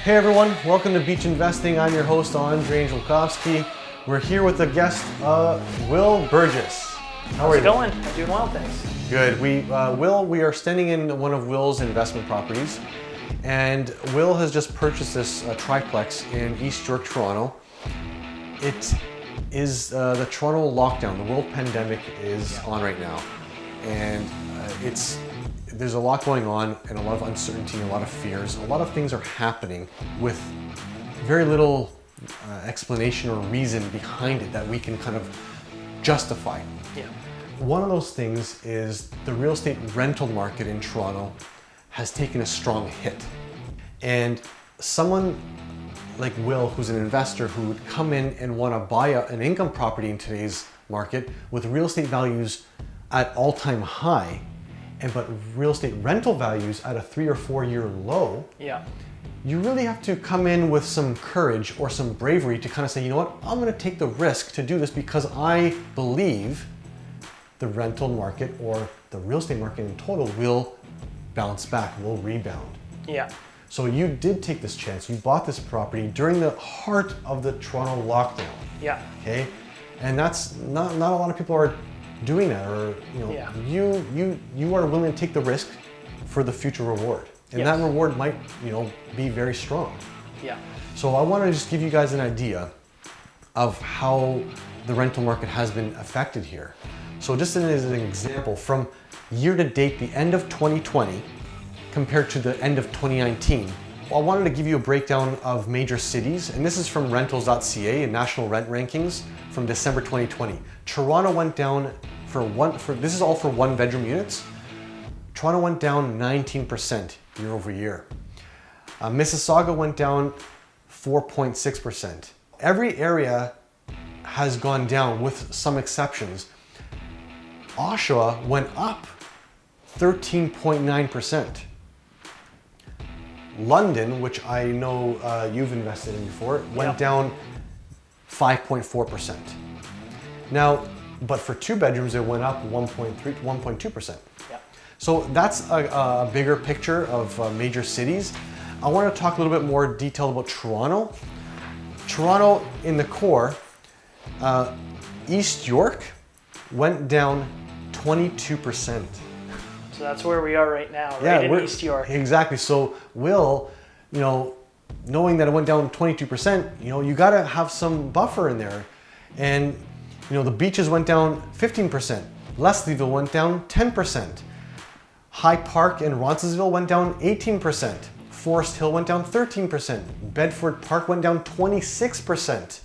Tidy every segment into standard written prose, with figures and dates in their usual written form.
Hey everyone, welcome to Beach Investing. I'm your host, Andre Angelkowski. We're here with a guest, Will Burgess. How's it going? I'm doing well, thanks. Good. We are standing in one of Will's investment properties, and Will has just purchased this triplex in East York, Toronto. It is the Toronto lockdown. The world pandemic is on right now, and there's a lot going on and a lot of uncertainty and a lot of fears. A lot of things are happening with very little explanation or reason behind it that we can kind of justify. Yeah. One of those things is the real estate rental market in Toronto has taken a strong hit. And someone like Will, who's an investor who would come in and want to buy an income property in today's market with real estate values at all-time high, but real estate rental values at a 3 or 4 year low, you really have to come in with some courage or some bravery to kind of say, you know what, I'm going to take the risk to do this because I believe the rental market or the real estate market in total will bounce back, will rebound. Yeah. So you did take this chance. You bought this property during the heart of the Toronto lockdown. Yeah. Okay, and that's not a lot of people are doing that, or you are willing to take the risk for the future reward, and that reward might be very strong. Yeah. So I want to just give you guys an idea of how the rental market has been affected here. So just as an example, from year to date, the end of 2020 compared to the end of 2019, I wanted to give you a breakdown of major cities, and this is from rentals.ca and national rent rankings from December 2020. Toronto went down this is all for one bedroom units. Toronto went down 19% year over year. Mississauga went down 4.6%. Every area has gone down with some exceptions. Oshawa went up 13.9%. London, which I know you've invested in before, went down 5.4%. Now, but for 2 bedrooms, it went up 1.2%. Yeah. So that's a bigger picture of major cities. I want to talk a little bit more detail about Toronto. Toronto in the core, East York went down 22%. So that's where we are right now, right in East York. Exactly. So Will, knowing that it went down 22%, you got to have some buffer in there. And the beaches went down 15%. Leslieville went down 10%. High Park and Roncesvalles went down 18%. Forest Hill went down 13%. Bedford Park went down 26%.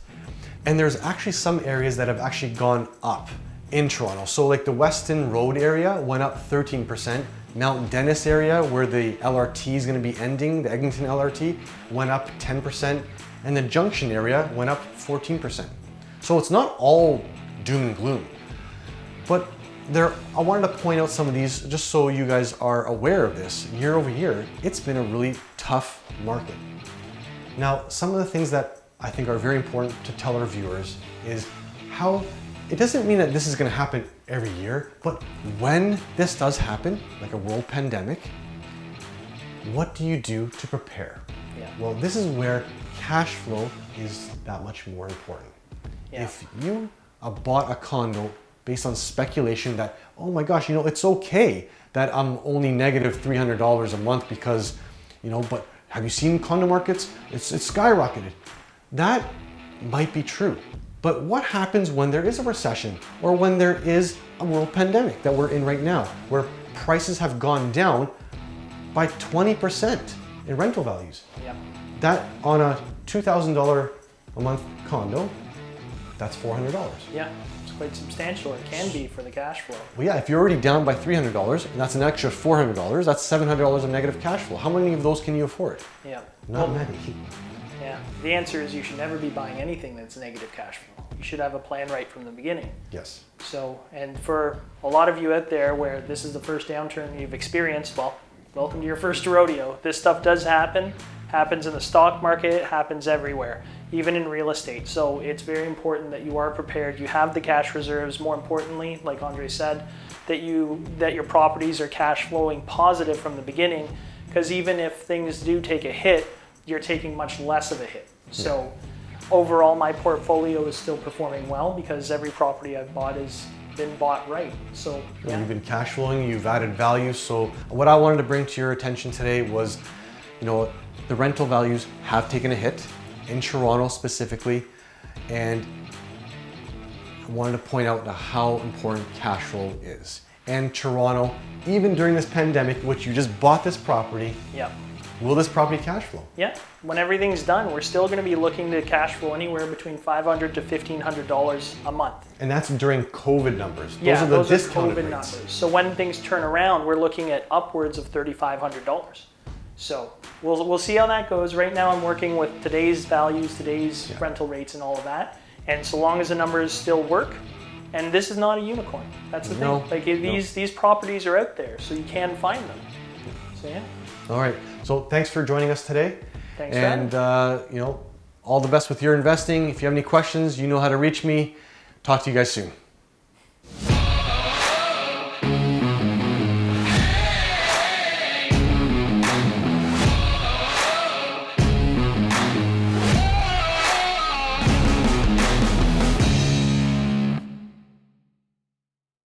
And there's actually some areas that have actually gone up in Toronto. So like the Weston Road area went up 13%. Mount Dennis area, where the LRT is going to be ending, the Eglinton LRT, went up 10%. And the Junction area went up 14%. So it's not all doom and gloom. But I wanted to point out some of these just so you guys are aware of this. Year over year, it's been a really tough market. Now, some of the things that I think are very important to tell our viewers is how it doesn't mean that this is going to happen every year, but when this does happen, like a world pandemic, what do you do to prepare? Yeah. Well, this is where cash flow is that much more important. Yeah. If you bought a condo based on speculation that, oh my gosh, it's okay that I'm only negative $300 a month because, but have you seen condo markets? It's skyrocketed. That might be true. But what happens when there is a recession or when there is a world pandemic that we're in right now, where prices have gone down by 20% in rental values? Yeah. That on a $2,000 a month condo, that's $400. Yeah, it's quite substantial. It can be for the cash flow. Well, yeah, if you're already down by $300 and that's an extra $400, that's $700 of negative cash flow. How many of those can you afford? Yeah. Not many. Yeah. The answer is you should never be buying anything that's negative cash flow. You should have a plan right from the beginning. Yes. So, and for a lot of you out there where this is the first downturn you've experienced, well, welcome to your first rodeo. This stuff does happen. Happens in the stock market, happens everywhere, even in real estate. So it's very important that you are prepared. You have the cash reserves. More importantly, like Andre said, that your properties are cash flowing positive from the beginning, because even if things do take a hit, you're taking much less of a hit. So overall, my portfolio is still performing well because every property I've bought has been bought right. So yeah. You've been cash flowing, you've added value. So what I wanted to bring to your attention today was, the rental values have taken a hit in Toronto specifically, and I wanted to point out how important cash flow is. And Toronto, even during this pandemic, which you just bought this property, Yeah. will this property cash flow? Yeah. When everything's done, we're still going to be looking to cash flow anywhere between $500 to $1,500 a month. And that's during COVID numbers. Yeah, Those are the those are discounted COVID rates. numbers. So when things turn around, we're looking at upwards of $3,500. So we'll see how that goes. Right now I'm working with today's values, today's rental rates and all of that. And so long as the numbers still work, and this is not a unicorn. That's the No, thing. Like these properties are out there, so you can find them. So yeah. All right. So thanks for joining us today. Thanks for having me. And all the best with your investing. If you have any questions, you know how to reach me. Talk to you guys soon.